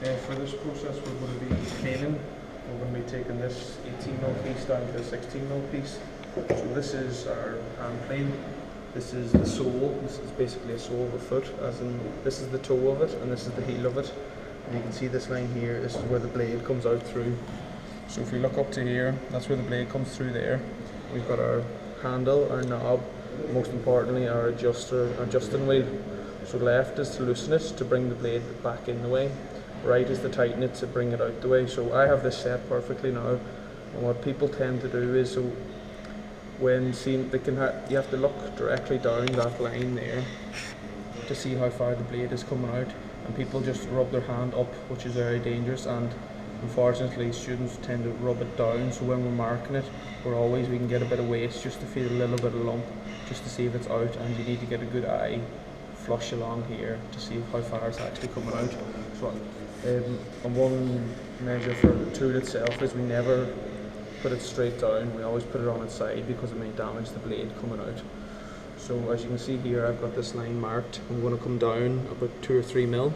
For this process we're going to be cleaning. We're going to be taking this 18mm piece down to a 16mm piece. So this is our hand plane. This is the sole. This is basically a sole of a foot, as in this is the toe of it and this is the heel of it. And you can see this line here, this is where the blade comes out through. So if we look up to here, that's where the blade comes through there. We've got our handle, our knob, most importantly our adjusting wheel. So left is to loosen it, to bring the blade back in the way. Right is to tighten it, to bring it out the way. So I have this set perfectly now. And what people tend to do is, so when seen, you have to look directly down that line there to see how far the blade is coming out. And people just rub their hand up, which is very dangerous, and unfortunately students tend to rub it down. So when we're marking it, we can get a bit of waste just to feel a little bit of lump, just to see if it's out. And you need to get a good eye flush along here to see how far it's actually coming out. So and one measure for the tool itself is we never put it straight down, we always put it on its side because it may damage the blade coming out. So as you can see here, I've got this line marked. I'm going to come down about 2 or 3 mil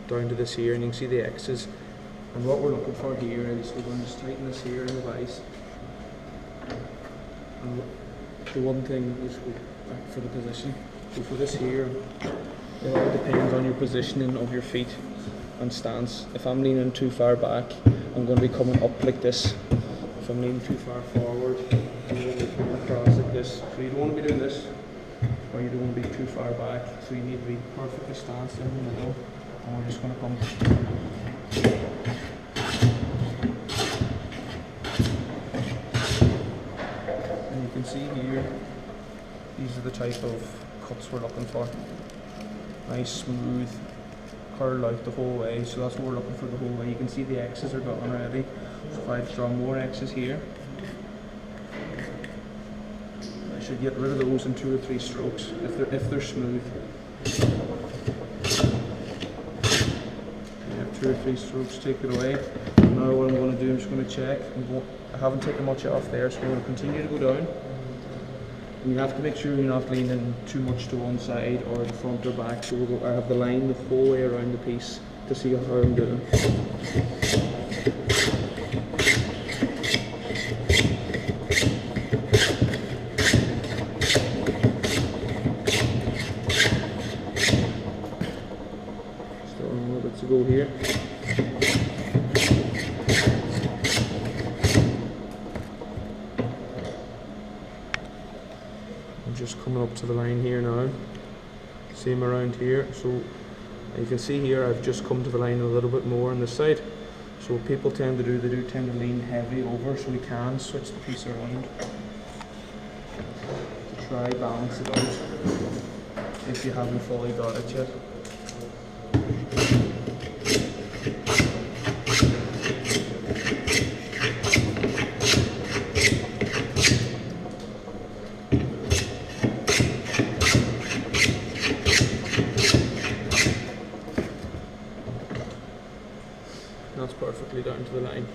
down to this here, and you can see the X's. And what we're looking for here is we're going to just tighten this here in the vise. And the one thing is for the position. So for this here, it all depends on your positioning of your feet and stance. If I'm leaning too far back, I'm going to be coming up like this. If I'm leaning too far forward, I'm going to be coming across like this. So you don't want to be doing this, or you don't want to be too far back. So you need to be perfectly stanced in the middle. And we're just going to come. And you can see here, these are the type of cuts we're looking for. Nice, smooth, curl out the whole way. So that's what we're looking for the whole way. You can see the X's are gone already. So if I draw more X's here, I should get rid of those in 2 or 3 strokes if they're smooth. You have 2 or 3 strokes, take it away. Now what I'm going to do, I'm just going to check. I haven't taken much off there, so I'm going to continue to go down. And you have to make sure you're not leaning too much to one side or the front or back. So I have the line the whole way around the piece to see how I'm doing. Still a little bit to go here. Just coming up to the line here now, same around here. So you can see here I've just come to the line a little bit more on this side. So what people tend to do, they do tend to lean heavy over, so we can switch the piece around to try balance it out if you haven't fully got it yet. That's perfectly down to the line.